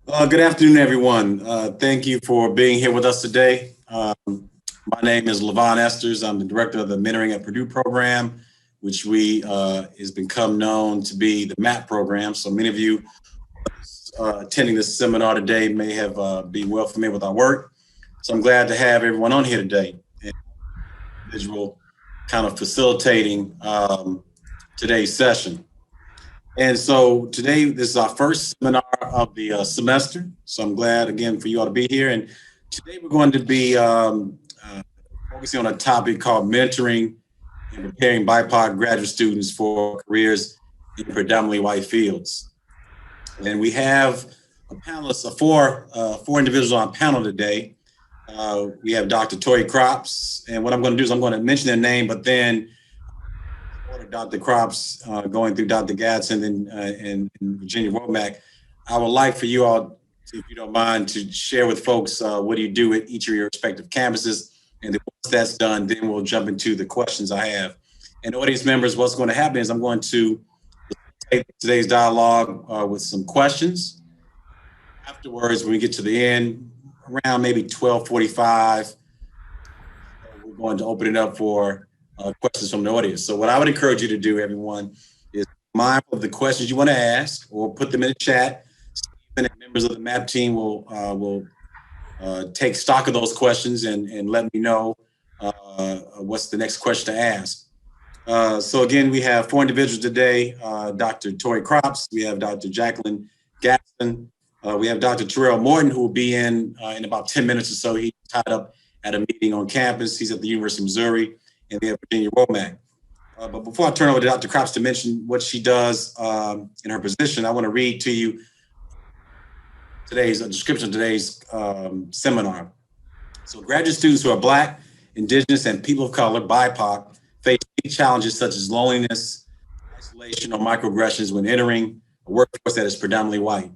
Good afternoon, everyone. Thank you for being here with us today. My name is Levon Esters. I'm the director of the Mentoring at Purdue program, which has become known to be the MAP program. So many of you attending this seminar today may have be well familiar with our work. So I'm glad to have everyone on here today, and individual kind of facilitating today's session. And so today, this is our first seminar of the semester. So I'm glad, again, for you all to be here. And today we're going to be focusing on a topic called mentoring and preparing BIPOC graduate students for careers in predominantly white fields. And we have a panelist, four individuals on panel today. We have Dr. Torrie Crops. And what I'm going to do is I'm going to mention their name, but then Dr. Crops, going through Dr. Gatson and Virginia Womack, I would like for you all, if you don't mind, to share with folks what do you do at each of your respective campuses. And then once that's done, then we'll jump into the questions I have. And audience members, what's going to happen is I'm going to take today's dialogue with some questions. Afterwards, when we get to the end, around maybe 12:45, we're going to open it up for questions from the audience. So what I would encourage you to do, everyone, is mindful of the questions you want to ask, or put them in the chat. Stephen and members of the MAP team will take stock of those questions and let me know what's the next question to ask. So again, we have four individuals today: Dr. Torrie Crops, we have Dr. Jacqueline Gatson, we have Dr. Terrell Morton, who will be in about 10 minutes or so. He's tied up at a meeting on campus. He's at the University of Missouri. And we have Virginia Womack. But before I turn over to Dr. Crops to mention what she does in her position, I want to read to you today's description of today's seminar. So graduate students who are Black, Indigenous, and people of color, BIPOC, face challenges such as loneliness, isolation, or microaggressions when entering a workforce that is predominantly white.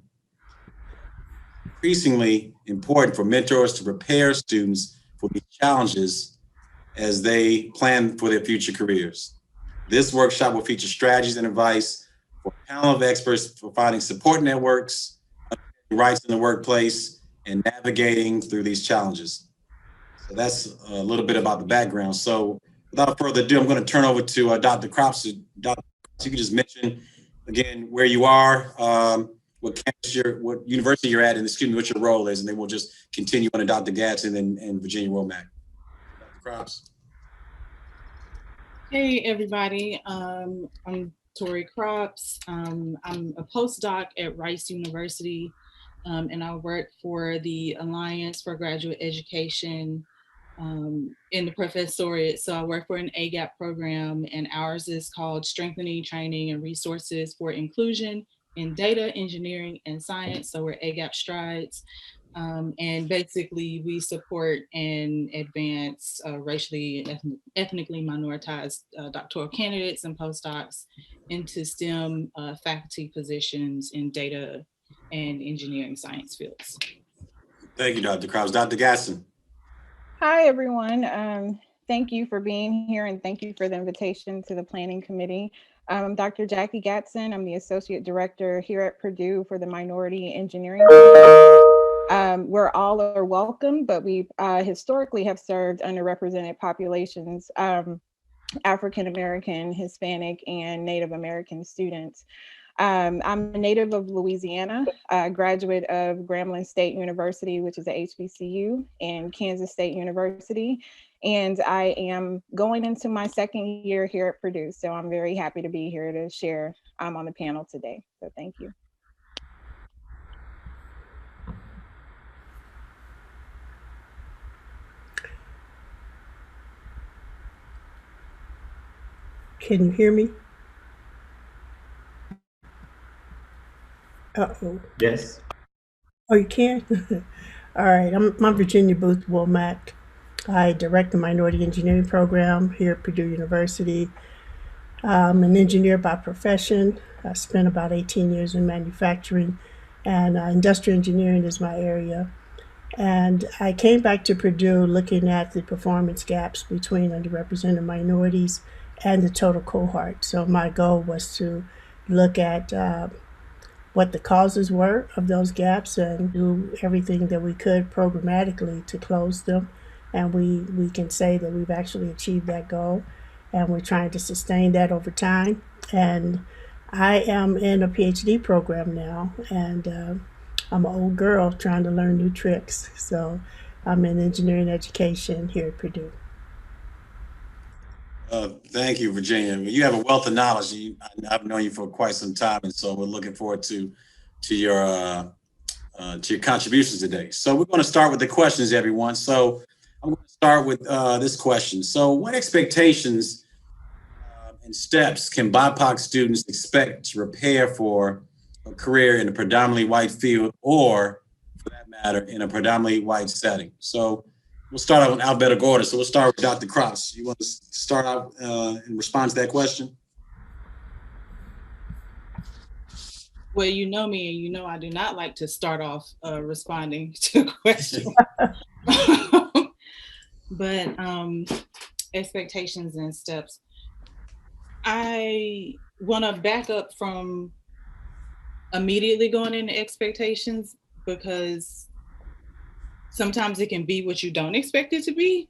Increasingly important for mentors to prepare students for these challenges as they plan for their future careers. This workshop will feature strategies and advice for a panel of experts for finding support networks, rights in the workplace, and navigating through these challenges. So that's a little bit about the background. So without further ado, I'm going to turn over to Dr. Crops. Dr. Crops, you can just mention again where you are, what campus what university you're at, and excuse me, what your role is, and then we'll just continue on to Dr. Gatson and Virginia Womack. Crops. Hey everybody, I'm Torrie Crops. I'm a postdoc at Rice University, and I work for the Alliance for Graduate Education in the professoriate. So I work for an AGAP program, and ours is called Strengthening Training and Resources for Inclusion in Data, Engineering, and Science. So we're AGAP Strides. And basically we support and advance racially and ethnically minoritized doctoral candidates and postdocs into STEM faculty positions in data and engineering science fields. Thank you, Dr. Crops. Dr. Gatson. Hi, everyone. Thank you for being here, and thank you for the invitation to the planning committee. I'm Dr. Jackie Gatson. I'm the Associate Director here at Purdue for the Minority Engineering. Where all are welcome, but we historically have served underrepresented populations, African American, Hispanic, and Native American students. I'm a native of Louisiana, a graduate of Grambling State University, which is a HBCU, and Kansas State University. And I am going into my second year here at Purdue. So I'm very happy to be here to share on the panel today. So thank you. Can you hear me? Uh-oh. Yes. Oh, you can? All right, I'm Virginia Booth Womack. I direct the Minority Engineering Program here at Purdue University. I'm an engineer by profession. I spent about 18 years in manufacturing, and industrial engineering is my area. And I came back to Purdue looking at the performance gaps between underrepresented minorities and the total cohort. So my goal was to look at what the causes were of those gaps and do everything that we could programmatically to close them. And we can say that we've actually achieved that goal, and we're trying to sustain that over time. And I am in a PhD program now, and I'm an old girl trying to learn new tricks. So I'm in engineering education here at Purdue. Thank you, Virginia. You have a wealth of knowledge. I've known you for quite some time, and so we're looking forward to your contributions today. So we're going to start with the questions, everyone. So I'm going to start with this question. So what expectations and steps can BIPOC students expect to prepare for a career in a predominantly white field, or for that matter, in a predominantly white setting? So we'll start out in alphabetical order. So we'll start with Dr. Cross. You want to start out and respond to that question? Well, you know me, and you know I do not like to start off responding to questions. But expectations and steps. I want to back up from immediately going into expectations, because sometimes it can be what you don't expect it to be.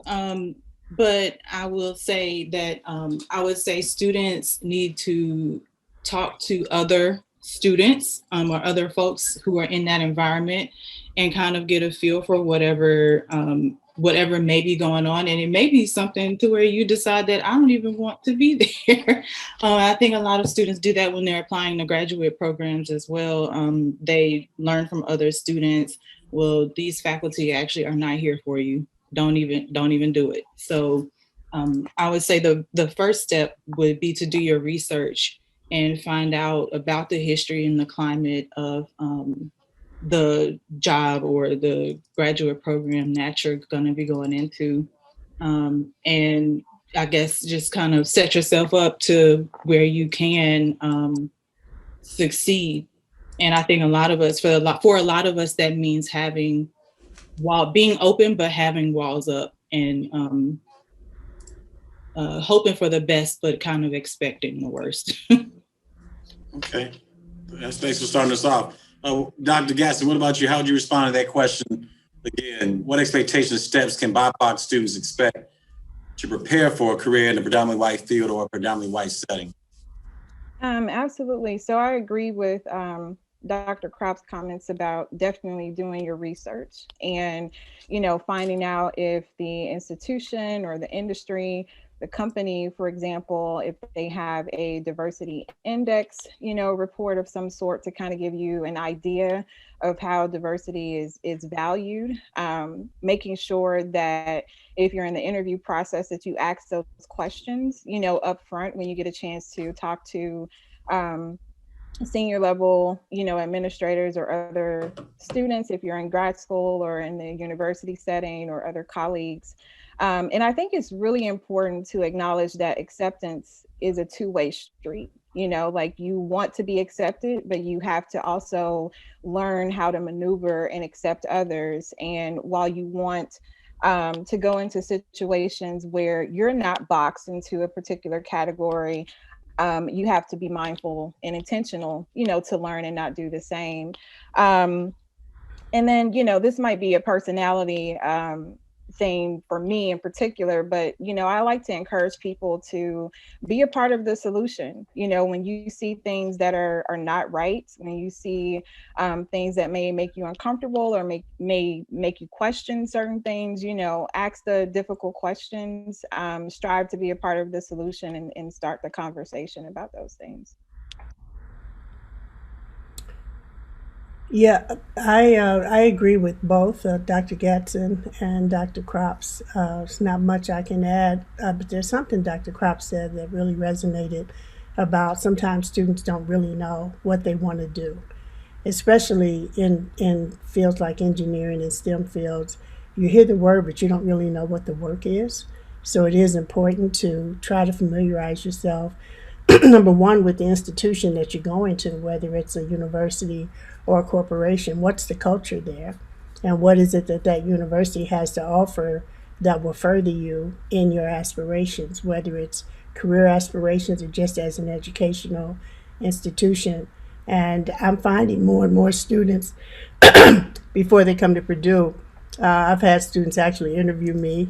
But I will say that I would say students need to talk to other students or other folks who are in that environment and kind of get a feel for whatever may be going on. And it may be something to where you decide that I don't even want to be there. I think a lot of students do that when they're applying to graduate programs as well. They learn from other students. Well, these faculty actually are not here for you. Don't even do it. So I would say the first step would be to do your research and find out about the history and the climate of the job or the graduate program that you're going to be going into. And I guess just kind of set yourself up to where you can succeed. And I think a lot of us, for a lot of us, that means being open, but having walls up and hoping for the best, but kind of expecting the worst. Okay, thanks for starting us off. Dr. Gatson, what about you? How would you respond to that question? Again, what expectations and steps can BIPOC students expect to prepare for a career in a predominantly white field or a predominantly white setting? Absolutely. So I agree with Dr. Kropp's comments about definitely doing your research and, finding out if the institution or the industry, the company, for example, if they have a diversity index, report of some sort to kind of give you an idea of how diversity is valued. Making sure that if you're in the interview process that you ask those questions, up front when you get a chance to talk to senior level, administrators or other students, if you're in grad school or in the university setting or other colleagues. And I think it's really important to acknowledge that acceptance is a two-way street. Like you want to be accepted, but you have to also learn how to maneuver and accept others. And while you want to go into situations where you're not boxed into a particular category, you have to be mindful and intentional, to learn and not do the same. And then, this might be a personality thing for me in particular, but, I like to encourage people to be a part of the solution. When you see things that are not right, when you see things that may make you uncomfortable or may make you question certain things, ask the difficult questions, strive to be a part of the solution and start the conversation about those things. Yeah, I agree with both Dr. Gatson and Dr. Kropp's. There's not much I can add, but there's something Dr. Kropp said that really resonated about sometimes students don't really know what they want to do, especially in fields like engineering and STEM fields. You hear the word, but you don't really know what the work is. So it is important to try to familiarize yourself, number one, with the institution that you're going to, whether it's a university or a corporation. What's the culture there? And what is it that university has to offer that will further you in your aspirations, whether it's career aspirations or just as an educational institution. And I'm finding more and more students before they come to Purdue. I've had students actually interview me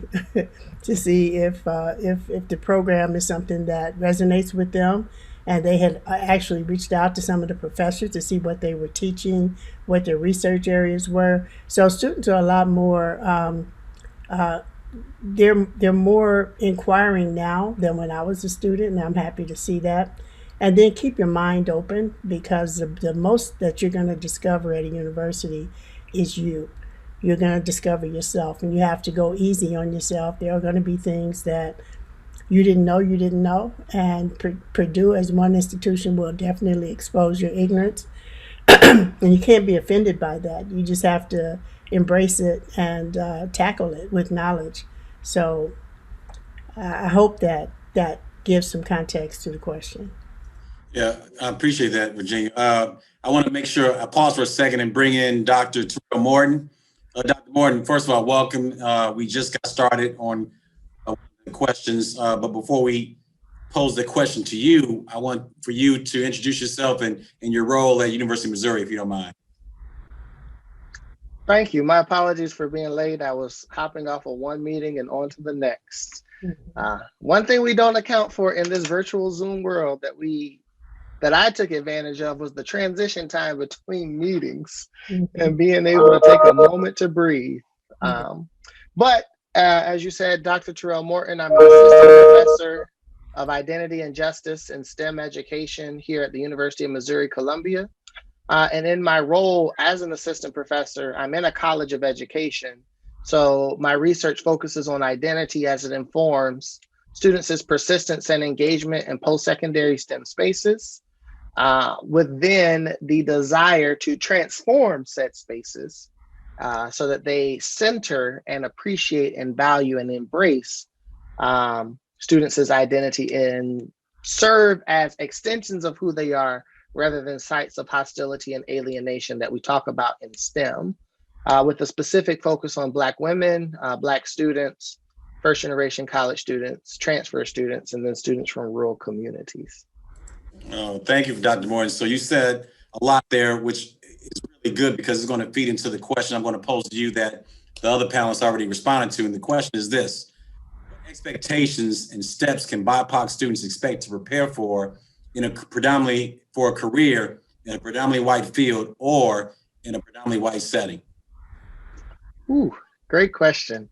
to see if the program is something that resonates with them, and they had actually reached out to some of the professors to see what they were teaching, what their research areas were. So students are a lot more. They're more inquiring now than when I was a student, and I'm happy to see that. And then keep your mind open, because the most that you're going to discover at a university is you. You're going to discover yourself, and you have to go easy on yourself. There are going to be things that you didn't know, and Purdue as one institution will definitely expose your ignorance. And you can't be offended by that. You just have to embrace it and tackle it with knowledge. So I hope that gives some context to the question. Yeah, I appreciate that, Virginia. I want to make sure I pause for a second and bring in Dr. Terrell Morton. Dr. Morton, first of all, welcome. We just got started on the questions, but before we pose the question to you, I want for you to introduce yourself and your role at University of Missouri, if you don't mind. Thank you. My apologies for being late. I was hopping off of one meeting and on to the next. One thing we don't account for in this virtual Zoom world that I took advantage of was the transition time between meetings and being able to take a moment to breathe. But as you said, Dr. Terrell Morton, I'm an assistant professor of identity and justice and STEM education here at the University of Missouri, Columbia. And in my role as an assistant professor, I'm in a college of education. So my research focuses on identity as it informs students' persistence and engagement in post-secondary STEM spaces, within the desire to transform said spaces so that they center and appreciate and value and embrace students' identity and serve as extensions of who they are rather than sites of hostility and alienation that we talk about in STEM, with a specific focus on Black women, Black students, first generation college students, transfer students, and then students from rural communities. Oh, thank you, Dr. Morton. So you said a lot there, which is really good because it's going to feed into the question I'm going to pose to you that the other panelists already responded to. And the question is this: what expectations and steps can BIPOC students expect to prepare for for a career in a predominantly white field or in a predominantly white setting? Ooh, great question.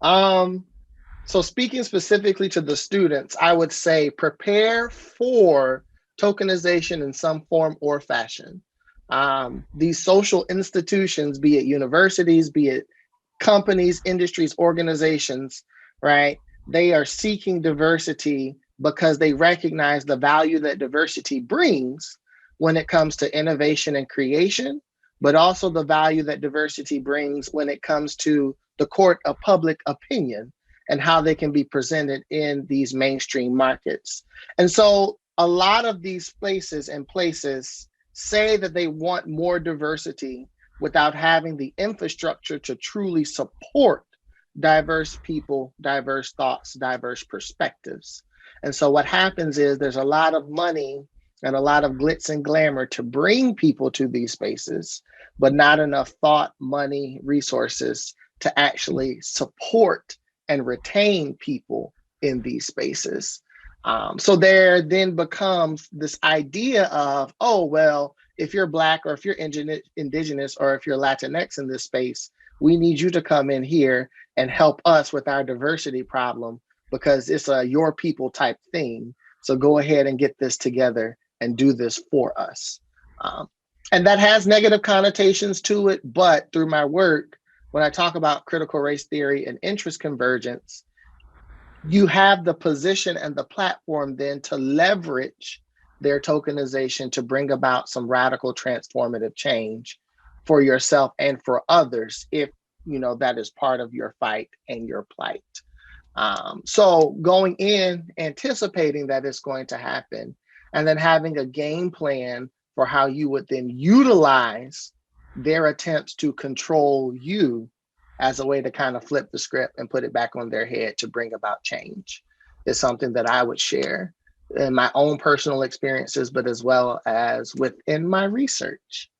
So speaking specifically to the students, I would say prepare for tokenization in some form or fashion. These social institutions, be it universities, be it companies, industries, organizations, right? They are seeking diversity because they recognize the value that diversity brings when it comes to innovation and creation, but also the value that diversity brings when it comes to the court of public opinion and how they can be presented in these mainstream markets. And so a lot of these places say that they want more diversity without having the infrastructure to truly support diverse people, diverse thoughts, diverse perspectives. And so what happens is there's a lot of money and a lot of glitz and glamour to bring people to these spaces, but not enough thought, money, resources to actually support and retain people in these spaces. So there then becomes this idea of, oh, well, if you're Black or if you're indigenous or if you're Latinx in this space, we need you to come in here and help us with our diversity problem because it's a your people type thing. So go ahead and get this together and do this for us. And that has negative connotations to it, but through my work, when I talk about critical race theory and interest convergence, you have the position and the platform then to leverage their tokenization to bring about some radical transformative change for yourself and for others if that is part of your fight and your plight. So going in, anticipating that it's going to happen, and then having a game plan for how you would then utilize their attempts to control you as a way to kind of flip the script and put it back on their head to bring about change is something that I would share. in my own personal experiences, but as well as within my research.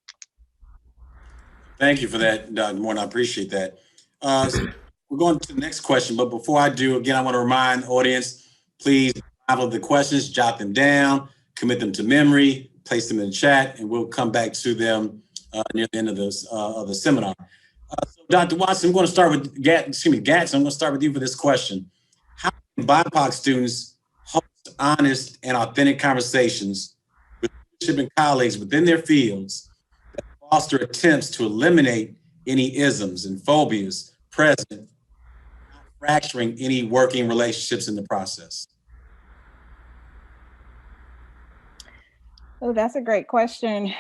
Thank you for that, Dr. Morton. I appreciate that. So we're going to the next question, but before I do, again, I want to remind the audience, please follow the questions, jot them down, commit them to memory, place them in the chat, and we'll come back to them near the end of the seminar. So Dr. Watson, I'm going to start with Gatson. I'm going to start with you for this question. How can BIPOC students host honest and authentic conversations with leadership and colleagues within their fields that foster attempts to eliminate any isms and phobias present, not fracturing any working relationships in the process? Oh, that's a great question.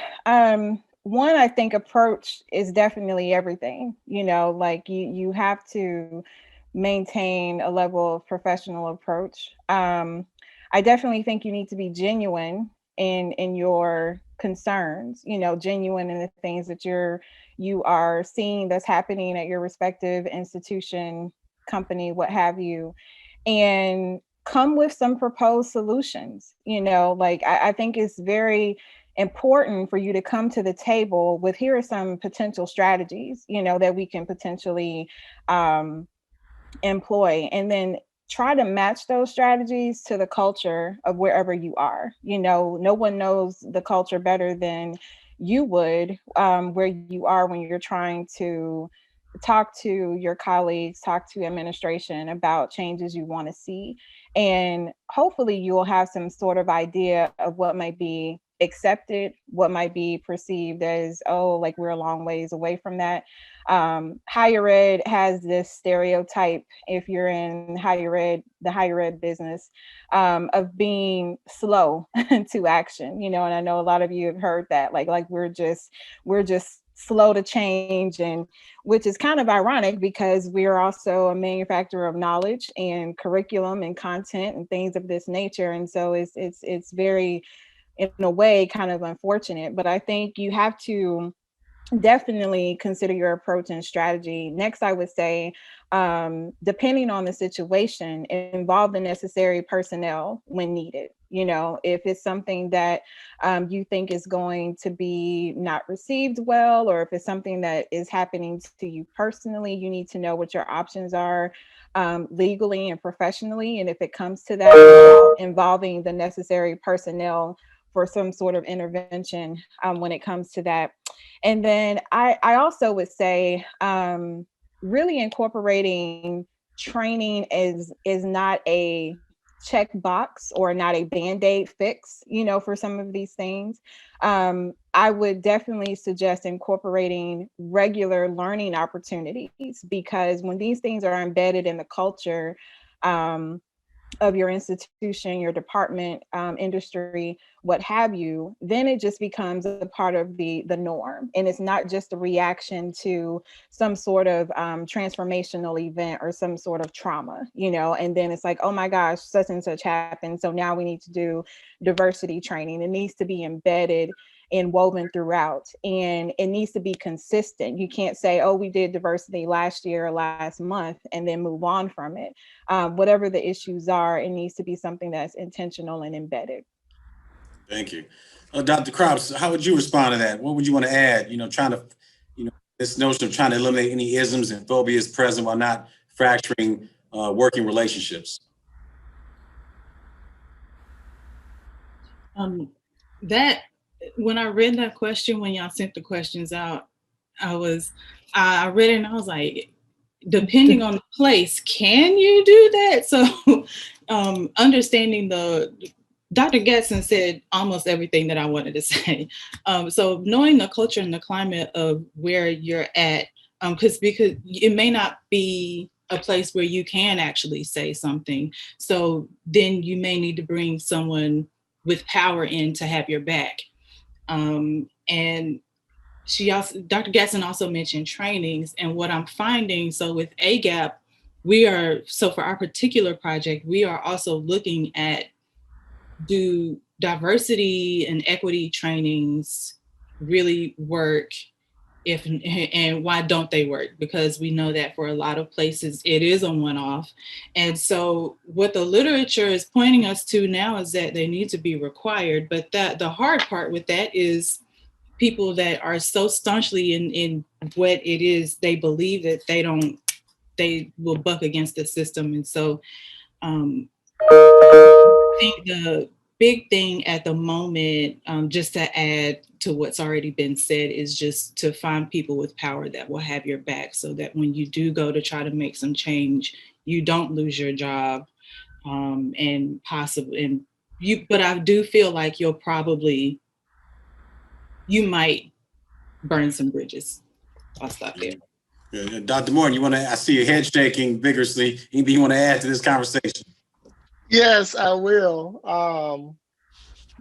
One, I think approach is definitely everything. Like you have to maintain a level of professional approach. I definitely think you need to be genuine in your concerns, genuine in the things that you are seeing that's happening at your respective institution, company, what have you, and come with some proposed solutions. Like I think it's very important for you to come to the table with, here are some potential strategies, that we can potentially employ, and then try to match those strategies to the culture of wherever you are. No one knows the culture better than you would, where you are, when you're trying to talk to your colleagues, talk to administration about changes you want to see. And hopefully you'll have some sort of idea of what might be accepted, what might be perceived as, oh, like we're a long ways away from that. Higher ed has this stereotype, if you're in the higher ed business, of being slow to action, and I know a lot of you have heard that, like we're just slow to change, and which is kind of ironic because we are also a manufacturer of knowledge and curriculum and content and things of this nature. And so it's very, in a way, kind of unfortunate. But I think you have to definitely consider your approach and strategy. Next, I would say, depending on the situation, involve the necessary personnel when needed. If it's something that you think is going to be not received well, or if it's something that is happening to you personally, you need to know what your options are legally and professionally. And if it comes to that, involving the necessary personnel for some sort of intervention when it comes to that. And then I also would say really incorporating training is not a checkbox or not a Band-Aid fix, for some of these things. I would definitely suggest incorporating regular learning opportunities, because when these things are embedded in the culture of your institution, your department, industry, what have you, then it just becomes a part of the norm. And it's not just a reaction to some sort of transformational event or some sort of trauma, and then it's like, oh my gosh, such and such happened, so now we need to do diversity training. It needs to be embedded and woven throughout, and it needs to be consistent. You can't say, oh, we did diversity last year or last month and then move on from it. Whatever the issues are, it needs to be something that's intentional and embedded. Thank you. Dr. Crops, how would you respond to that? What would you want to add? This notion of trying to eliminate any isms and phobias present while not fracturing working relationships. That when I read that question, when y'all sent the questions out, I read it and I was like, depending on the place, can you do that? So understanding Dr. Gatson said almost everything that I wanted to say. So knowing the culture and the climate of where you're at, because it may not be a place where you can actually say something. So then you may need to bring someone with power in to have your back. And Dr. Gatson also mentioned trainings, and what I'm finding, so with AGAP, for our particular project, we are also looking at, do diversity and equity trainings really work and why don't they work? Because we know that for a lot of places it is a one-off. And so what the literature is pointing us to now is that they need to be required. But that the hard part with that is people that are so staunchly in what it is they believe that they will buck against the system. And so I think the big thing at the moment, just to add to what's already been said, is just to find people with power that will have your back, so that when you do go to try to make some change, you don't lose your job, and possibly, and you. But I do feel like you might burn some bridges. I'll stop there. Yeah, Dr. Morton, I see your head shaking vigorously. Anything you want to add to this conversation? Yes, I will.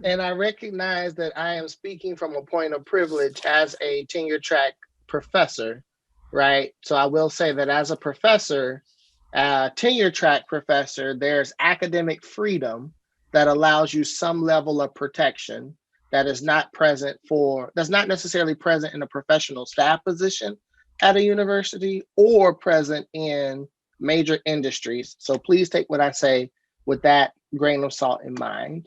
And I recognize that I am speaking from a point of privilege as a tenure track professor, right? So I will say that as a professor, tenure track professor, there's academic freedom that allows you some level of protection that is not that's not necessarily present in a professional staff position at a university or present in major industries. So please take what I say with that grain of salt in mind.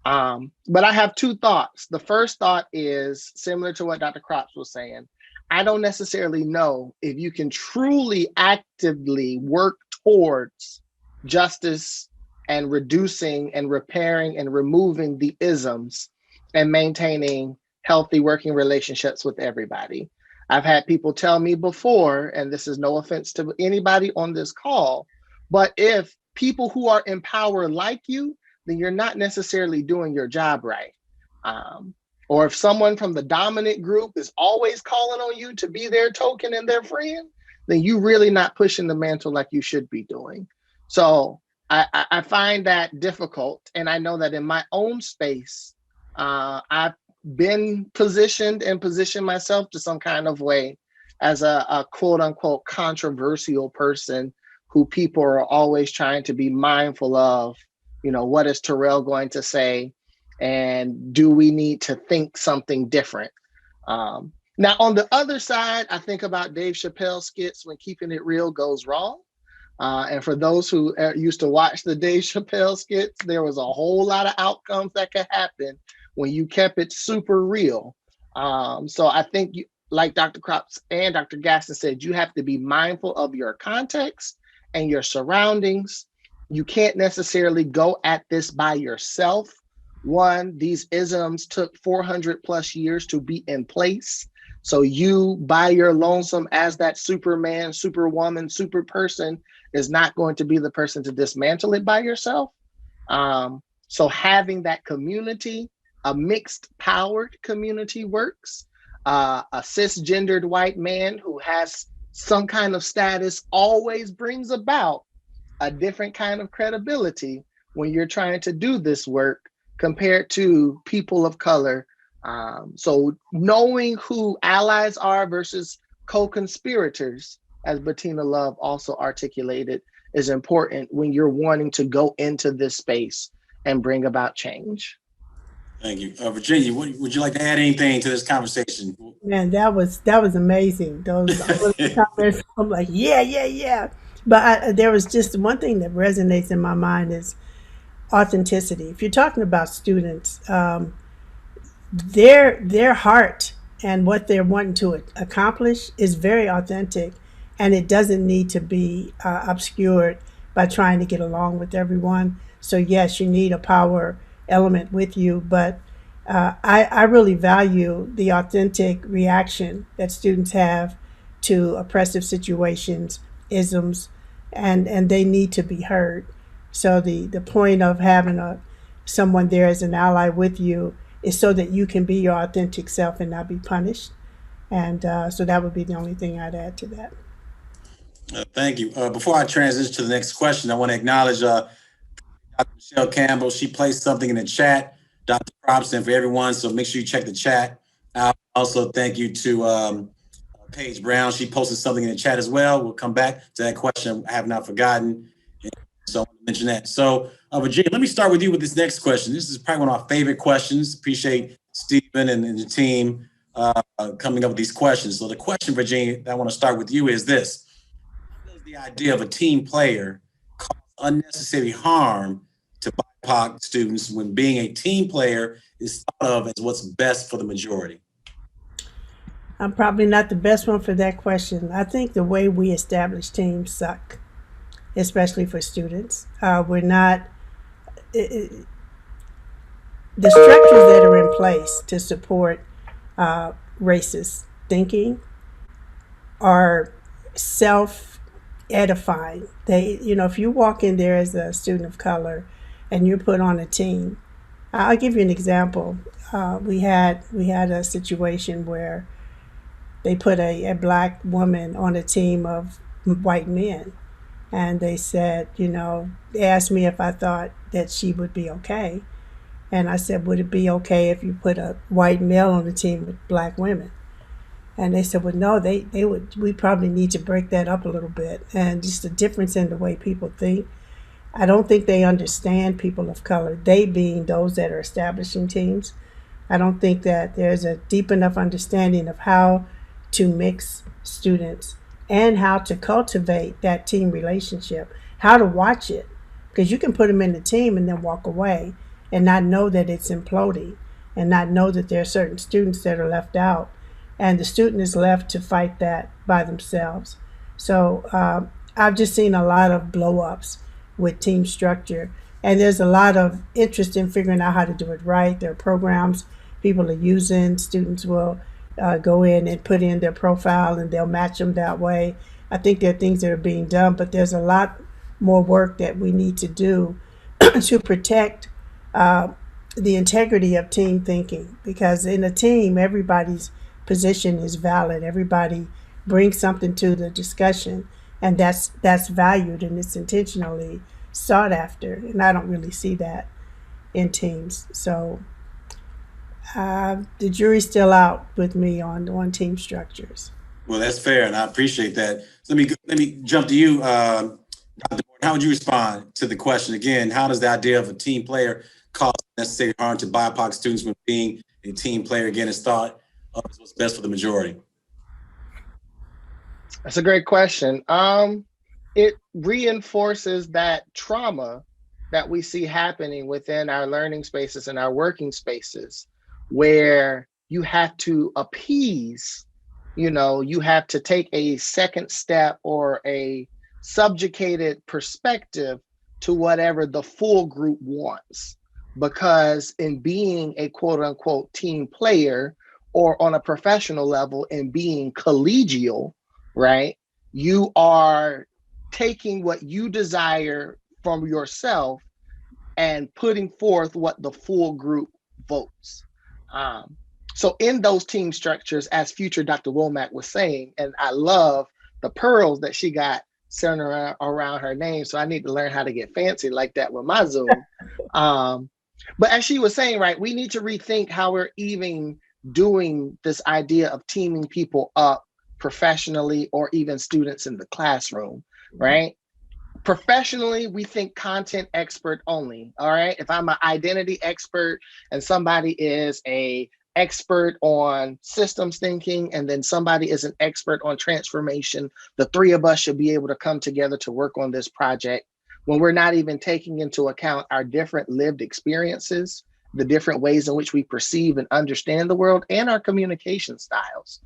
But I have two thoughts. The first thought is similar to what Dr. Crops was saying. I don't necessarily know if you can truly actively work towards justice and reducing and repairing and removing the isms and maintaining healthy working relationships with everybody. I've had people tell me before, and this is no offense to anybody on this call, but if people who are in power like you, then you're not necessarily doing your job right. Or if someone from the dominant group is always calling on you to be their token and their friend, then you really not pushing the mantle like you should be doing. So I find that difficult. And I know that in my own space, I've been positioned and positioned myself to some kind of way as a quote unquote controversial person who people are always trying to be mindful of, what is Terrell going to say? And do we need to think something different? Now, on the other side, I think about Dave Chappelle skits when keeping it real goes wrong. And for those who used to watch the Dave Chappelle skits, there was a whole lot of outcomes that could happen when you kept it super real. So I think, like Dr. Crops and Dr. Gatson said, you have to be mindful of your context and your surroundings. You can't necessarily go at this by yourself. One, these isms took 400 plus years to be in place. So you, by your lonesome, as that Superman, Superwoman, super person, is not going to be the person to dismantle it by yourself. So having that community, a mixed powered community works. A cisgendered white man who has some kind of status always brings about a different kind of credibility when you're trying to do this work compared to people of color. So knowing who allies are versus co-conspirators, as Bettina Love also articulated, is important when you're wanting to go into this space and bring about change. Thank you. Virginia, would you like to add anything to this conversation? Man, that was amazing. Those comments, I'm like, yeah. But there was just one thing that resonates in my mind is authenticity. If you're talking about students, their heart and what they're wanting to accomplish is very authentic, and it doesn't need to be obscured by trying to get along with everyone. So yes, you need a power element with you, but I really value the authentic reaction that students have to oppressive situations, isms, and they need to be heard. So the point of having someone there as an ally with you is so that you can be your authentic self and not be punished. And so that would be the only thing I'd add to that. Thank you. Before I transition to the next question, I want to acknowledge Dr. Michelle Campbell. She placed something in the chat, Dr. Crops, and for everyone, so make sure you check the chat out. Also, thank you to Paige Brown. She posted something in the chat as well. We'll come back to that question. I have not forgotten. So I want to mention that. So Virginia, let me start with you with this next question. This is probably one of my favorite questions. Appreciate Stephen and the team coming up with these questions. So the question, Virginia, that I want to start with you is this. Does the idea of a team player cause unnecessary harm to BIPOC students when being a team player is thought of as what's best for the majority? I'm probably not the best one for that question. I think the way we establish teams suck, especially for students. We're not, the structures that are in place to support racist thinking are self-edifying. If you walk in there as a student of color and you're put on a team, I'll give you an example. We had a situation where they put a black woman on a team of white men, and they said, they asked me if I thought that she would be okay, and I said, would it be okay if you put a white male on a team with black women? And they said, well, no, they would. We probably need to break that up a little bit, and just the difference in the way people think. I don't think they understand people of color, they being those that are establishing teams. I don't think that there's a deep enough understanding of how to mix students and how to cultivate that team relationship, how to watch it. Because you can put them in the team and then walk away and not know that it's imploding and not know that there are certain students that are left out. And the student is left to fight that by themselves. So I've just seen a lot of blow-ups with team structure. And there's a lot of interest in figuring out how to do it right. There are programs people are using. Students will go in and put in their profile and they'll match them that way. I think there are things that are being done, but there's a lot more work that we need to do to protect the integrity of team thinking. Because in a team, everybody's position is valid. Everybody brings something to the discussion, and that's valued and it's intentionally sought after. And I don't really see that in teams. So the jury's still out with me on team structures. Well, that's fair, and I appreciate that. So let me jump to you, Dr. Morton. How would you respond to the question again? How does the idea of a team player cause necessary harm to BIPOC students when being a team player again is thought of as what's best for the majority? That's a great question. It reinforces that trauma that we see happening within our learning spaces and our working spaces, where you have to appease, you have to take a second step or a subjugated perspective to whatever the full group wants. Because in being a quote unquote team player, or on a professional level and being collegial, right? You are taking what you desire from yourself and putting forth what the full group votes. So in those team structures, as future Dr. Womack was saying, and I love the pearls that she got centered around her name, so I need to learn how to get fancy like that with my Zoom. But as she was saying, right, we need to rethink how we're even doing this idea of teaming people up professionally or even students in the classroom, right? Professionally, we think content expert only, all right? If I'm an identity expert and somebody is a expert on systems thinking and then somebody is an expert on transformation, the three of us should be able to come together to work on this project when we're not even taking into account our different lived experiences, the different ways in which we perceive and understand the world, and our communication styles.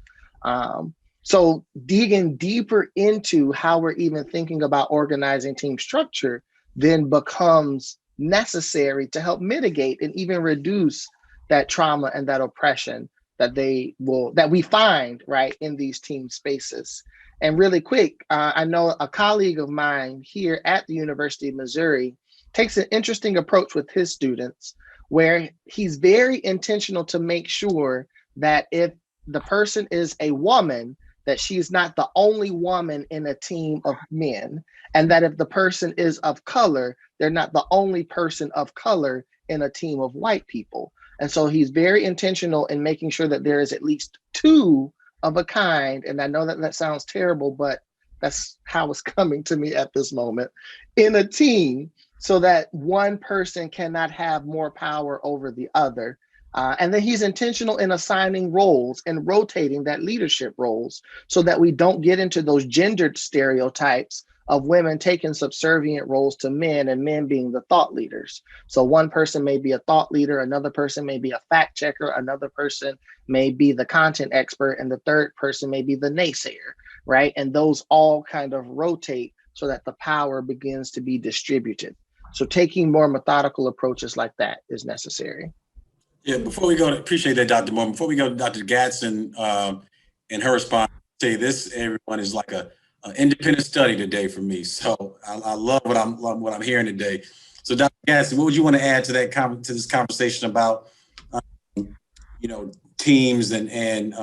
So digging deeper into how we're even thinking about organizing team structure then becomes necessary to help mitigate and even reduce that trauma and that oppression that we find right in these team spaces. And really quick, I know a colleague of mine here at the University of Missouri takes an interesting approach with his students, where he's very intentional to make sure that if the person is a woman, that she is not the only woman in a team of men, and that if the person is of color, they're not the only person of color in a team of white people. And so he's very intentional in making sure that there is at least two of a kind, and I know that that sounds terrible, but that's how it's coming to me at this moment, in a team, so that one person cannot have more power over the other. And then he's intentional in assigning roles and rotating that leadership roles so that we don't get into those gendered stereotypes of women taking subservient roles to men and men being the thought leaders. So one person may be a thought leader, another person may be a fact checker, another person may be the content expert, and the third person may be the naysayer, right? And those all kind of rotate so that the power begins to be distributed. So taking more methodical approaches like that is necessary. Yeah, before we go, appreciate that, Dr. Morton. Before we go to Dr. Gatson and her response, say this, everyone, is like a independent study today for me. So I love what I'm hearing today. So Dr. Gatson, what would you want to add to that to this conversation about teams and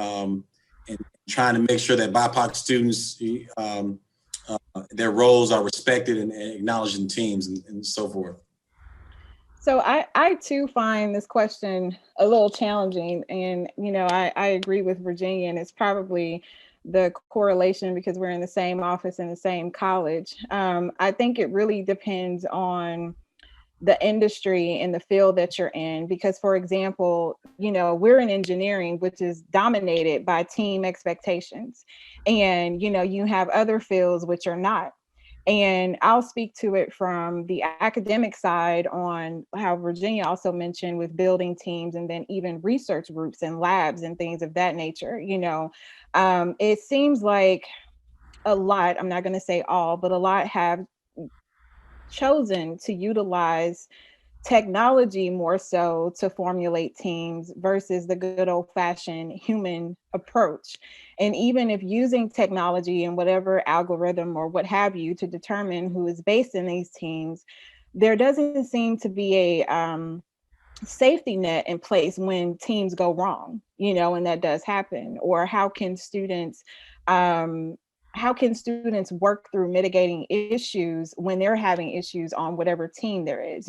trying to make sure that BIPOC students their roles are respected and acknowledged in teams and so forth? So I too find this question a little challenging, and I agree with Virginia, and it's probably the correlation because we're in the same office in the same college. I think it really depends on the industry and the field that you're in, because for example, we're in engineering, which is dominated by team expectations, and you have other fields which are not. And I'll speak to it from the academic side on how Virginia also mentioned with building teams and then even research groups and labs and things of that nature. It seems like a lot, I'm not going to say all, but a lot have chosen to utilize technology more so to formulate teams versus the good old-fashioned human approach. And even if using technology and whatever algorithm or what have you to determine who is based in these teams, there doesn't seem to be a safety net in place when teams go wrong, and that does happen. Or how can students work through mitigating issues when they're having issues on whatever team there is?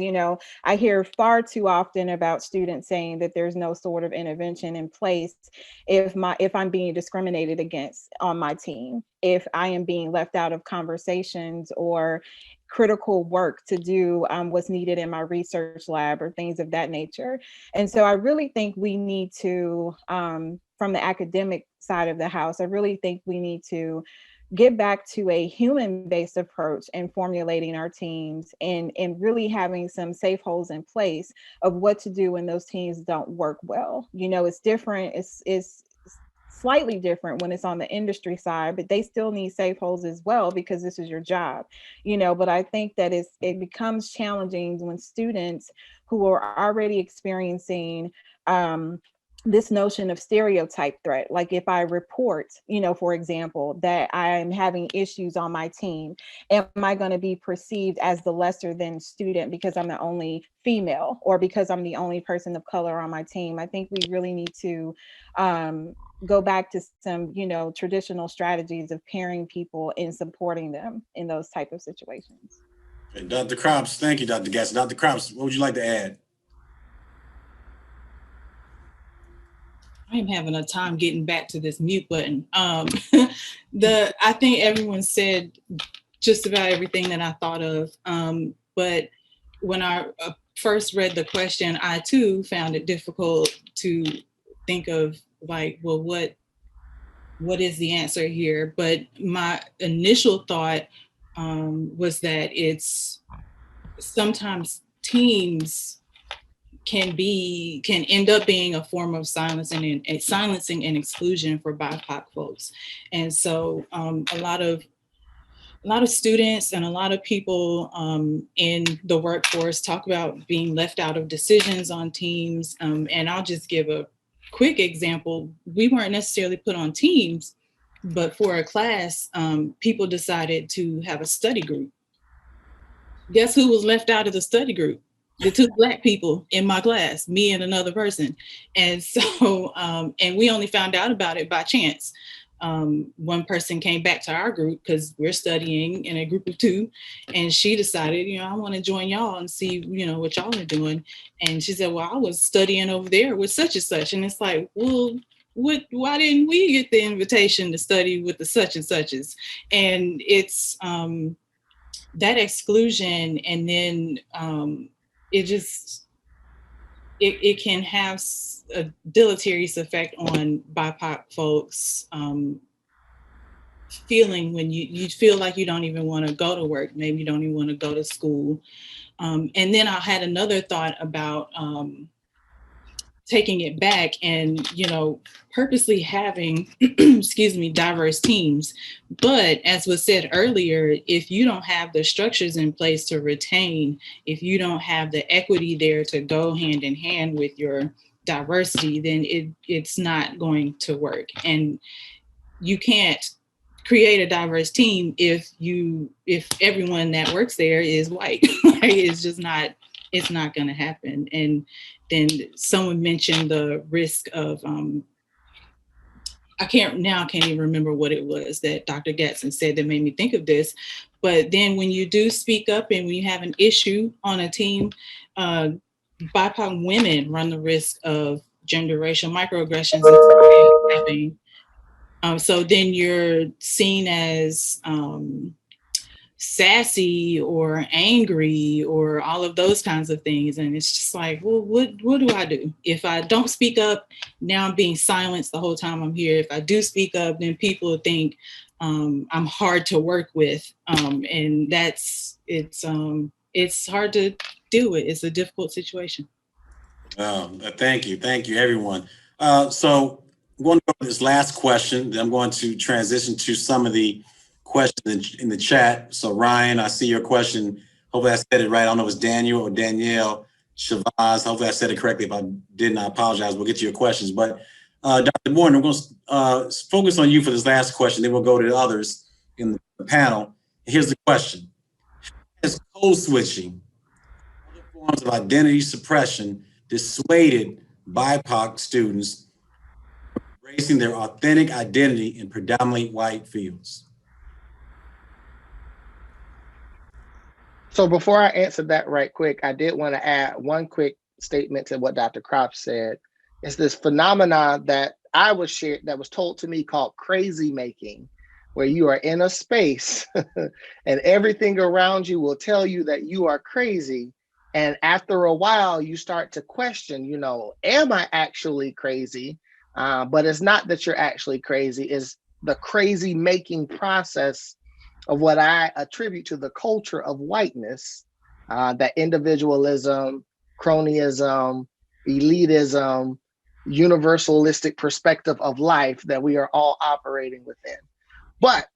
I hear far too often about students saying that there's no sort of intervention in place if I'm being discriminated against on my team, if I am being left out of conversations or critical work to do what's needed in my research lab or things of that nature. And so I really think we need to, from the academic side of the house, I really think we need to get back to a human-based approach in formulating our teams and really having some safe holes in place of what to do when those teams don't work well. It's different. It's slightly different when it's on the industry side, but they still need safe holes as well because this is your job. But I think that it becomes challenging when students who are already experiencing this notion of stereotype threat. Like if I report, for example, that I'm having issues on my team, am I going to be perceived as the lesser than student because I'm the only female or because I'm the only person of color on my team? I think we really need to go back to some, traditional strategies of pairing people and supporting them in those type of situations. Okay, Dr. Crops, thank you, Dr. Gatson. Dr. Crops, what would you like to add? I'm having a time getting back to this mute button. I think everyone said just about everything that I thought of. But when I first read the question, I too found it difficult to think of like, well, what is the answer here? But my initial thought was that it's sometimes teams can end up being a form of silencing and exclusion for BIPOC folks. And so a lot of students and a lot of people in the workforce talk about being left out of decisions on teams. And I'll just give a quick example. We weren't necessarily put on teams, but for a class, people decided to have a study group. Guess who was left out of the study group? The two Black people in my class, me and another person. And so, and we only found out about it by chance. One person came back to our group because we're studying in a group of two, and she decided, I want to join y'all and see, what y'all are doing. And she said, well, I was studying over there with such and such. And it's like, well, why didn't we get the invitation to study with the such and suches? And it's that exclusion, and then it it can have a deleterious effect on BIPOC folks, feeling when you feel like you don't even want to go to work, maybe you don't even want to go to school. And then I had another thought about taking it back and, purposely having, excuse me, diverse teams. But as was said earlier, if you don't have the structures in place to retain, if you don't have the equity there to go hand in hand with your diversity, then it's not going to work. And you can't create a diverse team if everyone that works there is white. Like, it's not going to happen. And then someone mentioned the risk of I can't even remember what it was that Dr. Gatson said that made me think of this. But then when you do speak up and when you have an issue on a team, BIPOC women run the risk of gender racial microaggressions happening. So then you're seen as sassy or angry or all of those kinds of things. And it's just like, well, what do I do? If I don't speak up, now I'm being silenced the whole time I'm here. If I do speak up, then people think I'm hard to work with. And it's hard to deal with. It's a difficult situation. Thank you, everyone. So I'm going to go to this last question. Then I'm going to transition to some of the questions in the chat. So Ryan, I see your question. Hopefully I said it right. I don't know if it's Daniel or Danielle Shavaz. Hopefully I said it correctly. If I didn't, I apologize. We'll get to your questions. But Dr. Morton, I'm going to focus on you for this last question. Then we'll go to the others in the panel. Here's the question. Has code switching, other forms of identity suppression, dissuaded BIPOC students from embracing their authentic identity in predominantly white fields? So before I answer that right quick, I did want to add one quick statement to what Dr. Kropp said. It's this phenomenon that I was shared, that was told to me, called crazy making, where you are in a space and everything around you will tell you that you are crazy. And after a while, you start to question, am I actually crazy? But it's not that you're actually crazy. It's the crazy making process of what I attribute to the culture of whiteness, that individualism, cronyism, elitism, universalistic perspective of life that we are all operating within. But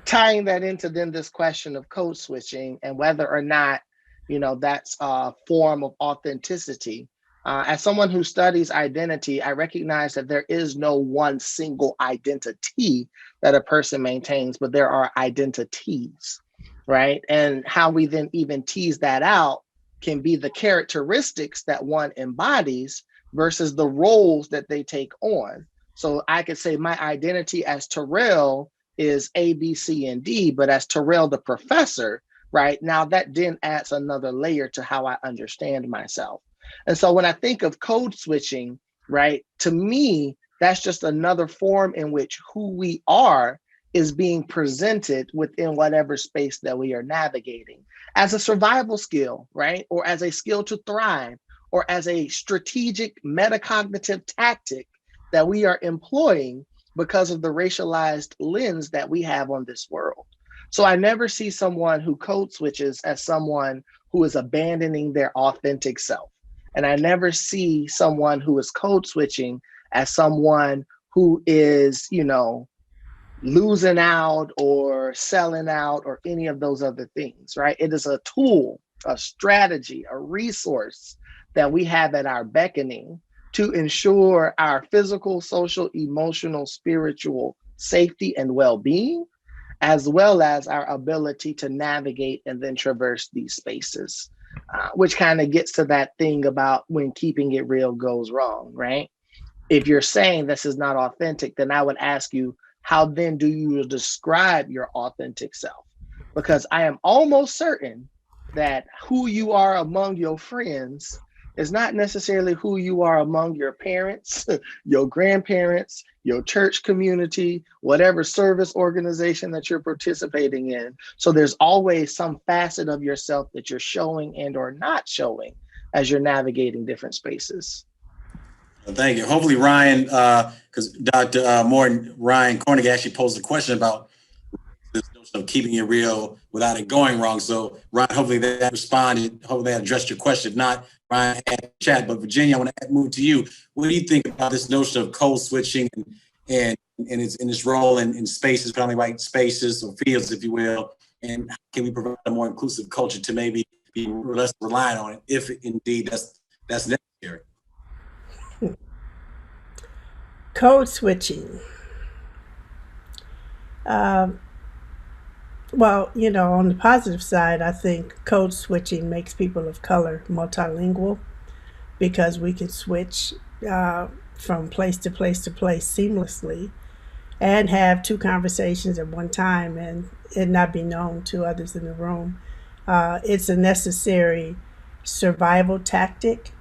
tying that into then this question of code switching and whether or not, that's a form of authenticity. As someone who studies identity, I recognize that there is no one single identity that a person maintains, but there are identities, right? And how we then even tease that out can be the characteristics that one embodies versus the roles that they take on. So I could say my identity as Terrell is A, B, C, and D, but as Terrell the professor, right? Now that then adds another layer to how I understand myself. And so when I think of code switching, right, to me, that's just another form in which who we are is being presented within whatever space that we are navigating as a survival skill, right? Or as a skill to thrive, or as a strategic metacognitive tactic that we are employing because of the racialized lens that we have on this world. So I never see someone who code switches as someone who is abandoning their authentic self. And I never see someone who is code switching as someone who is, losing out or selling out or any of those other things, right? It is a tool, a strategy, a resource that we have at our beckoning to ensure our physical, social, emotional, spiritual safety and well-being, as well as our ability to navigate and then traverse these spaces. Which kind of gets to that thing about when keeping it real goes wrong, right? If you're saying this is not authentic, then I would ask you, how then do you describe your authentic self? Because I am almost certain that who you are among your friends is not necessarily who you are among your parents, your grandparents, your church community, whatever service organization that you're participating in. So there's always some facet of yourself that you're showing and or not showing as you're navigating different spaces. Thank you. Hopefully, Ryan, because Dr. Morton, Ryan Cornick actually posed a question about this notion of keeping it real without it going wrong. So, Ryan, hopefully that responded. Hopefully that addressed your question. If not, Ryan, add the chat. But Virginia, I want to move to you. What do you think about this notion of code switching and its role in spaces, family white spaces or fields, if you will? And how can we provide a more inclusive culture to maybe be less reliant on it, if indeed that's necessary? Code switching. Well, on the positive side, I think code switching makes people of color multilingual because we can switch from place to place to place seamlessly and have two conversations at one time and it not be known to others in the room. It's a necessary survival tactic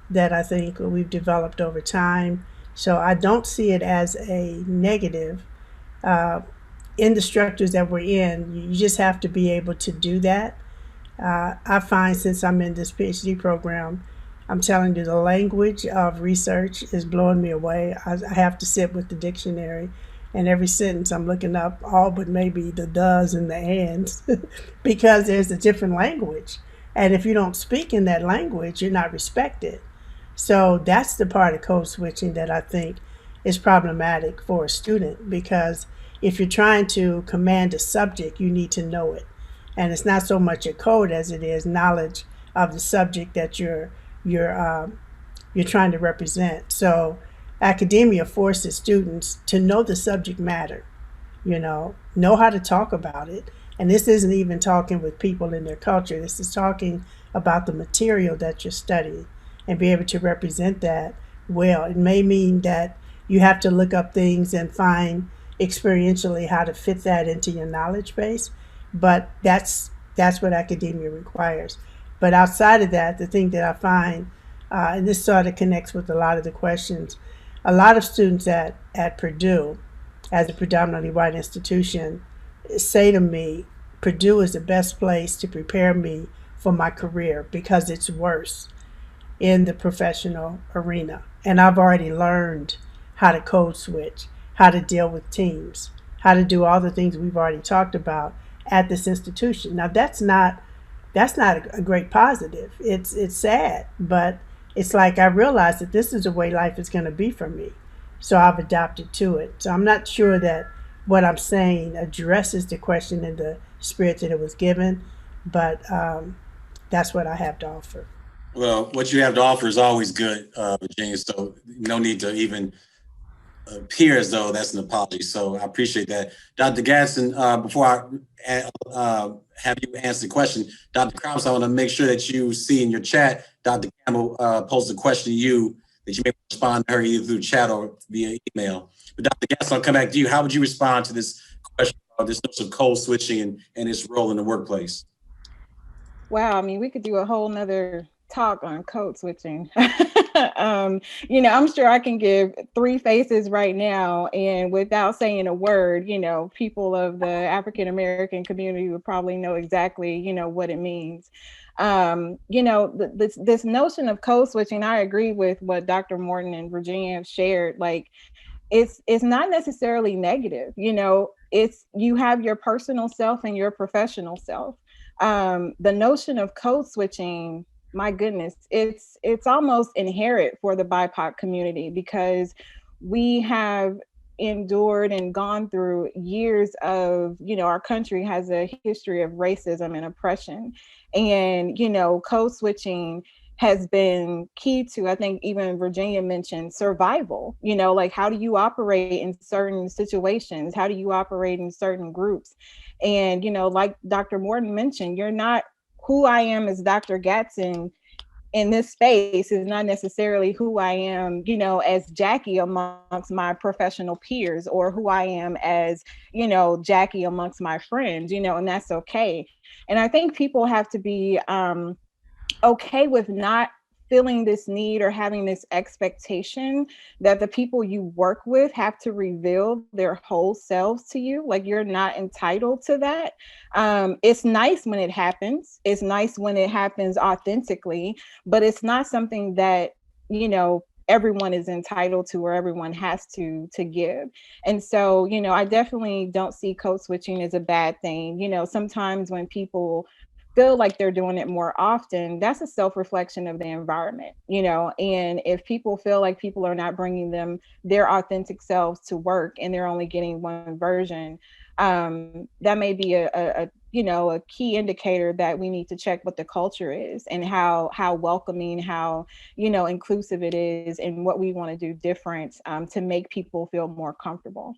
that I think we've developed over time. So I don't see it as a negative. In the structures that we're in, you just have to be able to do that. I find since I'm in this PhD program, I'm telling you, the language of research is blowing me away. I have to sit with the dictionary, and every sentence I'm looking up all but maybe the does and the ands because there's a different language. And if you don't speak in that language, you're not respected. So that's the part of code switching that I think is problematic for a student, because if you're trying to command a subject, you need to know it. And it's not so much a code as it is knowledge of the subject that you're trying to represent. So academia forces students to know the subject matter, know how to talk about it. And this isn't even talking with people in their culture. This is talking about the material that you're studying and be able to represent that well. It may mean that you have to look up things and find experientially how to fit that into your knowledge base, but that's what academia requires. But outside of that, the thing that I find, and this sort of connects with a lot of the questions, a lot of students at Purdue, as a predominantly white institution, say to me, Purdue is the best place to prepare me for my career because it's worse in the professional arena. And I've already learned how to code switch, how to deal with teams, how to do all the things we've already talked about at this institution. Now that's not a great positive. It's sad, but it's like I realized that this is the way life is going to be for me. So I've adapted to it. So I'm not sure that what I'm saying addresses the question in the spirit that it was given, but that's what I have to offer. Well, what you have to offer is always good, Virginia. So no need to even appear as though that's an apology. So I appreciate that. Dr. Gatson, before I have you answer the question, Dr. Crops, I want to make sure that you see in your chat, Dr. Campbell posed a question to you that you may respond to her either through chat or via email. But Dr. Gatson, I'll come back to you. How would you respond to this question about this notion of code switching and its role in the workplace? Wow, I mean, we could do a whole nother talk on code switching. I'm sure I can give 3 faces right now, and without saying a word, people of the African American community would probably know exactly, what it means. This notion of code switching, I agree with what Dr. Morton and Virginia have shared. Like, it's not necessarily negative. It's you have your personal self and your professional self. The notion of code switching, my goodness, it's almost inherent for the BIPOC community because we have endured and gone through years of, our country has a history of racism and oppression. And, code switching has been key to, I think even Virginia mentioned, survival. Like, how do you operate in certain situations? How do you operate in certain groups? And, like Dr. Morton mentioned, you're not who I am as Dr. Gatson in this space is not necessarily who I am, as Jackie amongst my professional peers, or who I am as, Jackie amongst my friends, and that's okay. And I think people have to be okay with not feeling this need or having this expectation that the people you work with have to reveal their whole selves to you. Like, you're not entitled to that. It's nice when it happens. It's nice when it happens authentically, but it's not something that, you know, everyone is entitled to or everyone has to give. And so, you know, I definitely don't see code switching as a bad thing. You know, sometimes when people feel like they're doing it more often, that's a self-reflection of the environment, you know. And if people feel like people are not bringing them their authentic selves to work and they're only getting one version, that may be a you know, a key indicator that we need to check what the culture is and how welcoming, how, you know, inclusive it is, and what we want to do different to make people feel more comfortable.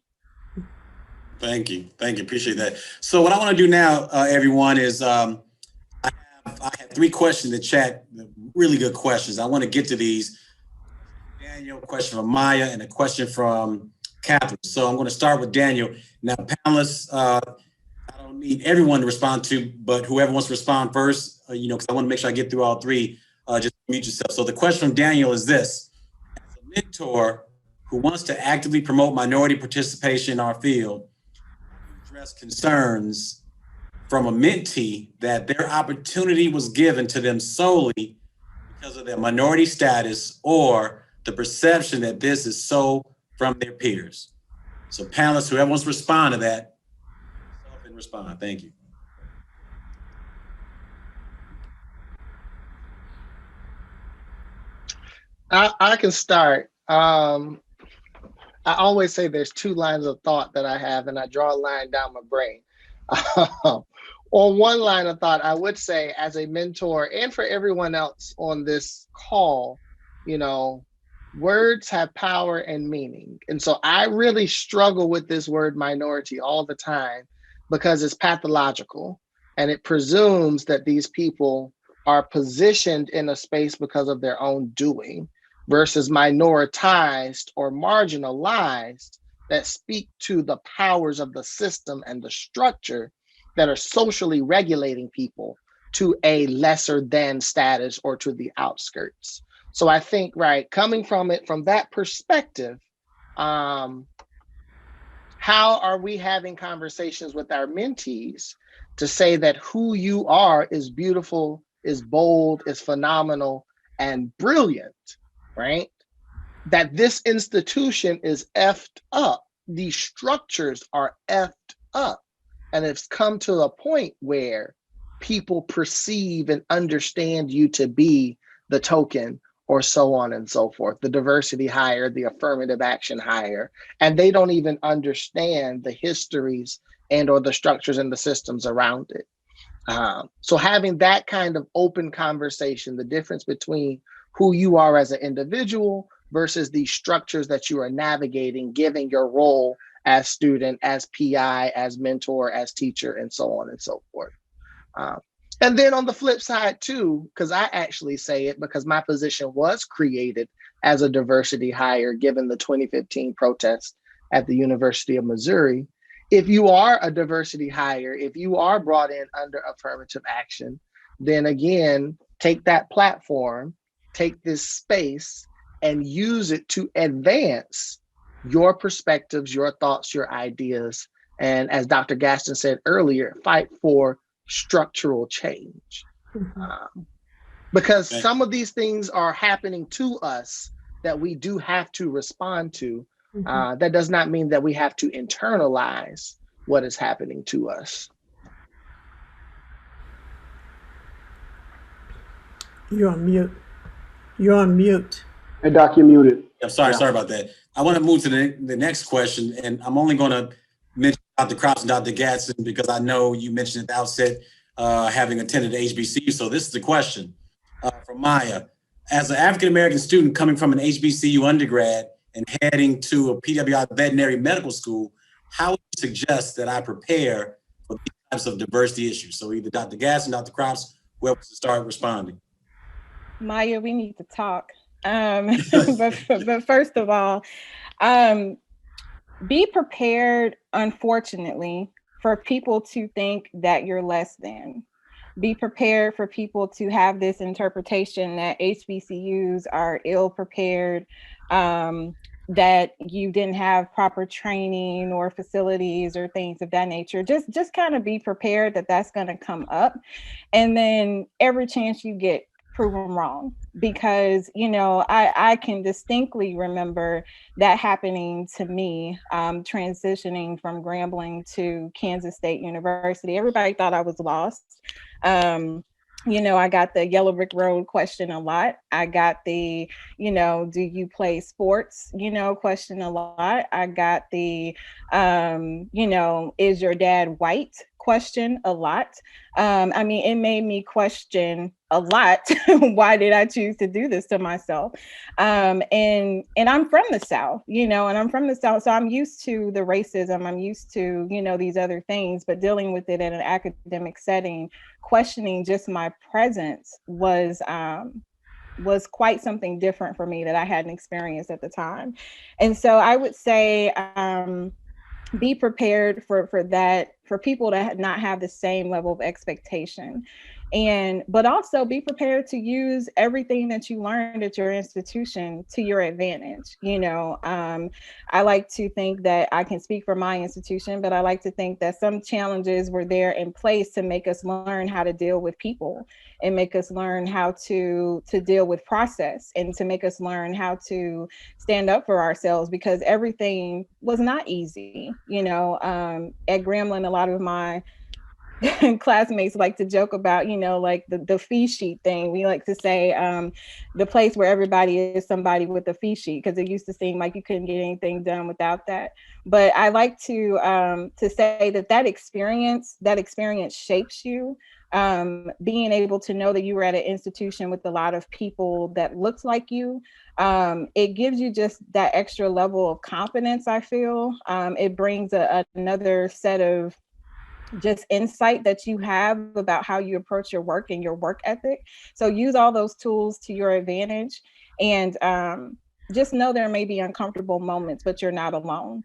Thank you. Appreciate that. So what I want to do now, everyone, is I have 3 questions in the chat, really good questions. I want to get to these. Daniel, a question from Maya, and a question from Catherine. So I'm going to start with Daniel. Now, panelists, I don't need everyone to respond to, but whoever wants to respond first, you know, because I want to make sure I get through all 3, just mute yourself. So the question from Daniel is this: as a mentor who wants to actively promote minority participation in our field, address concerns from a mentee that their opportunity was given to them solely because of their minority status or the perception that this is so from their peers. So panelists, whoever wants to respond to that, and respond. Thank you. I can start. I always say there's 2 lines of thought that I have, and I draw a line down my brain. On one line of thought, I would say, as a mentor, and for everyone else on this call, you know, words have power and meaning. And so I really struggle with this word minority all the time because it's pathological, and it presumes that these people are positioned in a space because of their own doing, versus minoritized or marginalized that speak to the powers of the system and the structure that are socially regulating people to a lesser than status or to the outskirts. So I think, right, coming from it from that perspective, how are we having conversations with our mentees to say that who you are is beautiful, is bold, is phenomenal, and brilliant, right? That this institution is effed up. These structures are effed up. And it's come to a point where people perceive and understand you to be the token, or so on and so forth, the diversity hire, the affirmative action hire, and they don't even understand the histories and or the structures and the systems around it. So having that kind of open conversation, the difference between who you are as an individual versus the structures that you are navigating, given your role as student, as PI, as mentor, as teacher, and so on and so forth. And then on the flip side too, because I actually say it because my position was created as a diversity hire given the 2015 protest at the University of Missouri. If you are a diversity hire, if you are brought in under affirmative action, then again, take that platform, take this space, and use it to advance your perspectives, your thoughts, your ideas. And as Dr. Gatson said earlier, fight for structural change. Because some of these things are happening to us that we do have to respond to. That does not mean that we have to internalize what is happening to us. You're on mute. You're on mute. Hey, Doc, you're muted. I'm sorry about that. I want to move to the next question, and I'm only going to mention Dr. Crops and Dr. Gatson because I know you mentioned at the outset having attended HBCU. So this is the question from Maya. As an African-American student coming from an HBCU undergrad and heading to a PWI veterinary medical school, how would you suggest that I prepare for these types of diversity issues? So either Dr. Gatson, Dr. Crops, whoever wants to start responding. Maya, we need to talk. But first of all, be prepared, unfortunately, for people to think that you're less than. be prepared for people to have this interpretation that HBCUs are ill prepared, that you didn't have proper training or facilities or things of that nature. Just kind of be prepared that that's going to come up. And then every chance you get, prove them wrong. Because, you know, I can distinctly remember that happening to me, transitioning from Grambling to Kansas State University. Everybody thought I was lost. You know, I got the yellow brick road question a lot. I got the, you know, do you play sports, you know, question a lot. I got the, you know, is your dad white question a lot. I mean, it made me question a lot. Why did I choose to do this to myself? And I'm from the South, you know, and I'm from the South. So I'm used to the racism. I'm used to, you know, these other things, but dealing with it in an academic setting, questioning just my presence was quite something different for me that I hadn't experienced at the time. And so I would say, be prepared for that, for people to not have the same level of expectation. But also be prepared to use everything that you learned at your institution to your advantage. You know, I like to think that I can speak for my institution, but I like to think that some challenges were there in place to make us learn how to deal with people and make us learn how to deal with process and to make us learn how to stand up for ourselves, because everything was not easy. You know, at Grambling, a lot of my classmates like to joke about, you know, like the fee sheet thing. We like to say the place where everybody is somebody with a fee sheet, because it used to seem like you couldn't get anything done without that. But I like to say that experience shapes you. Being able to know that you were at an institution with a lot of people that looked like you, it gives you just that extra level of confidence, I feel. It brings another set of just insight that you have about how you approach your work and your work ethic. So use all those tools to your advantage, and just know there may be uncomfortable moments, but you're not alone.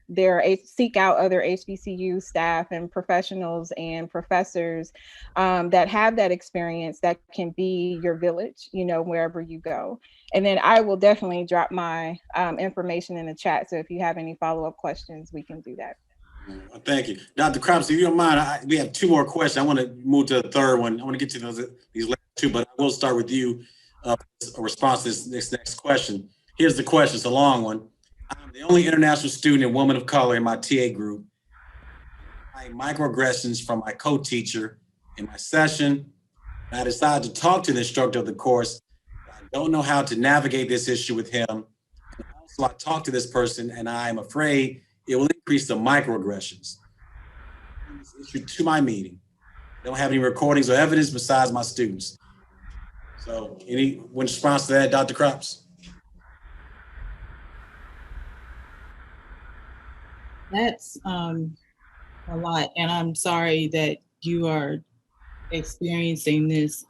Seek out other HBCU staff and professionals and professors that have that experience, that can be your village, you know, wherever you go. And then I will definitely drop my information in the chat. So if you have any follow-up questions, we can do that. Thank you. Dr. Crops, if you don't mind, we have two more questions. I want to move to the third one. I want to get to these last two, but I will start with you, a response to this next question. Here's the question. It's a long one. I'm the only international student and woman of color in my TA group. Microaggressions from my co-teacher in my session. I decided to talk to the instructor of the course. I don't know how to navigate this issue with him. And also, I talked to this person, and I'm afraid it will increase the microaggressions. This issue to my meeting. I don't have any recordings or evidence besides my students. So, any response to that, Dr. Crops? That's a lot, and I'm sorry that you are experiencing this.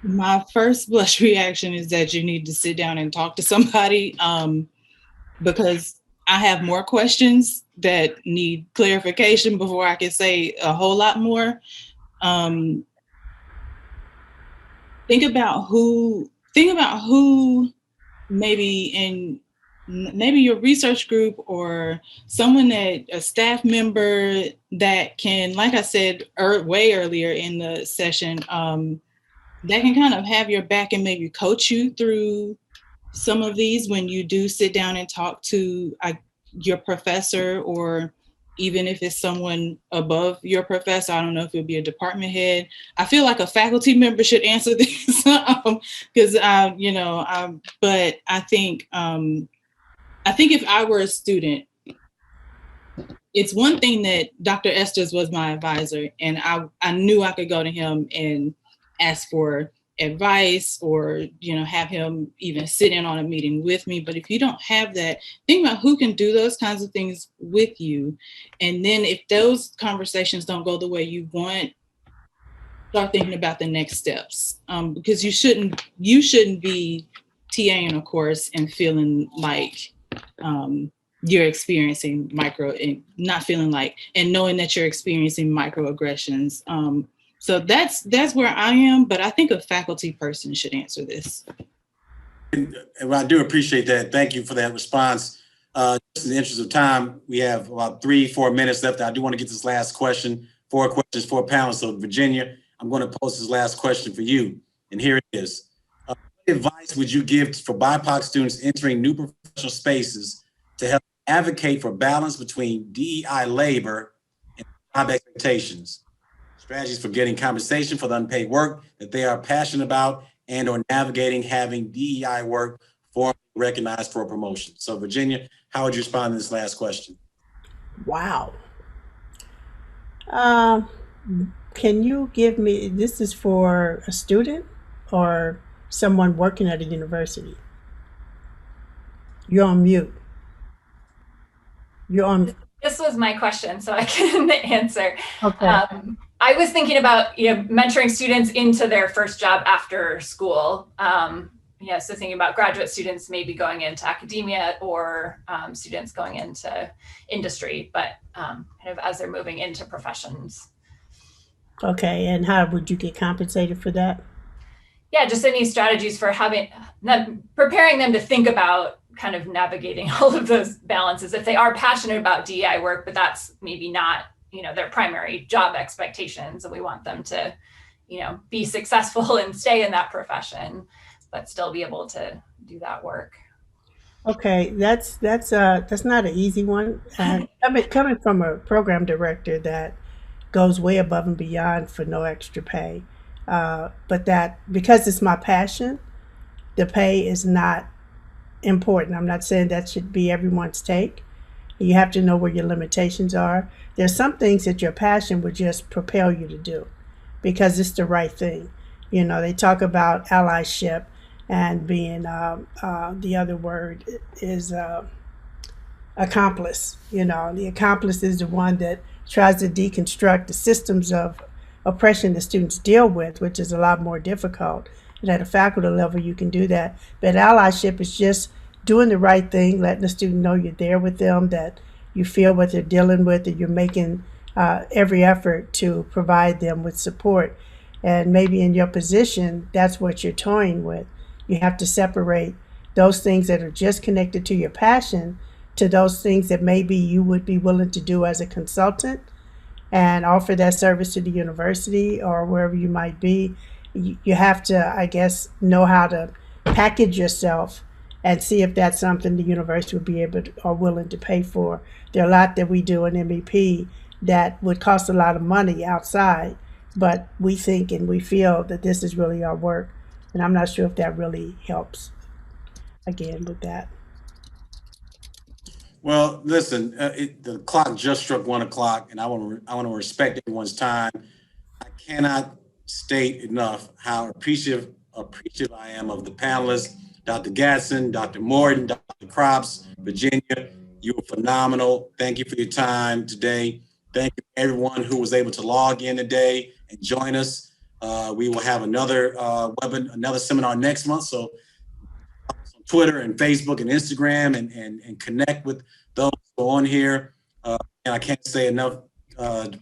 My first blush reaction is that you need to sit down and talk to somebody, because I have more questions that need clarification before I can say a whole lot more. Think about who maybe your research group or someone a staff member that can, like I said way earlier in the session, that can kind of have your back and maybe coach you through some of these when you do sit down and talk to your professor, or even if it's someone above your professor. I don't know if it'll be a department head. I feel like a faculty member should answer this, because but I think if I were a student, it's one thing that Dr. Estes was my advisor, and I knew I could go to him and ask for advice, or have him even sit in on a meeting with me. But if you don't have that, think about who can do those kinds of things with you. And then if those conversations don't go the way you want, start thinking about the next steps, because you shouldn't be TAing a course and feeling like you're experiencing not feeling like, and knowing that you're experiencing microaggressions. So that's where I am, but I think a faculty person should answer this. And I do appreciate that. Thank you for that response. Just in the interest of time, we have about 3-4 minutes left. I do want to get this last question, 4 questions, 4 panels. So Virginia, I'm going to pose this last question for you. And here it is. What advice would you give for BIPOC students entering new professional spaces to help advocate for balance between DEI labor and job expectations? Strategies for getting compensation for the unpaid work that they are passionate about, and or navigating having DEI work formally recognized for a promotion. So Virginia, how would you respond to this last question? Wow. Can you give me, this is for a student or someone working at a university? You're on mute. You're on. This was my question, so I can answer. Okay. I was thinking about, mentoring students into their first job after school. So thinking about graduate students maybe going into academia or students going into industry, but kind of as they're moving into professions. Okay, and how would you get compensated for that? Yeah, just any strategies for preparing them to think about kind of navigating all of those balances. If they are passionate about DEI work, but that's maybe not, their primary job expectations, and we want them to, be successful and stay in that profession, but still be able to do that work. Okay, that's not an easy one. And coming from a program director that goes way above and beyond for no extra pay, but that because it's my passion, the pay is not important. I'm not saying that should be everyone's take. You have to know where your limitations are. There's some things that your passion would just propel you to do because it's the right thing. They talk about allyship and being, the other word is accomplice. The accomplice is the one that tries to deconstruct the systems of oppression that students deal with, which is a lot more difficult. And at a faculty level, you can do that. But allyship is just doing the right thing, letting the student know you're there with them, that you feel what they're dealing with, that you're making every effort to provide them with support. And maybe in your position, that's what you're toying with. You have to separate those things that are just connected to your passion to those things that maybe you would be willing to do as a consultant and offer that service to the university or wherever you might be. You have to, I guess, know how to package yourself and see if that's something the university would be able to, or willing to pay for. There are a lot that we do in MEP that would cost a lot of money outside, but we think and we feel that this is really our work. And I'm not sure if that really helps, again, with that. Well, listen, the clock just struck 1 o'clock, and I want to respect everyone's time. I cannot state enough how appreciative I am of the panelists, Dr. Gatson, Dr. Morton, Dr. Crops, Virginia. You were phenomenal. Thank you for your time today. Thank you everyone who was able to log in today and join us. We will have another another seminar next month. So on Twitter and Facebook and Instagram and connect with those who are on here. And I can't say enough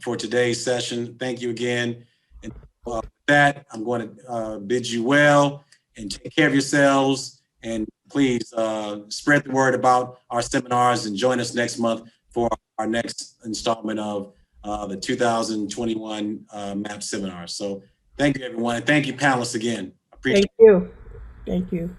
for today's session. Thank you again. And with that, I'm going to bid you well and take care of yourselves. And please spread the word about our seminars and join us next month for our next installment of the 2021 MAP seminar. So thank you, everyone. And thank you, panelists, again. Appreciate it. Thank you. Thank you.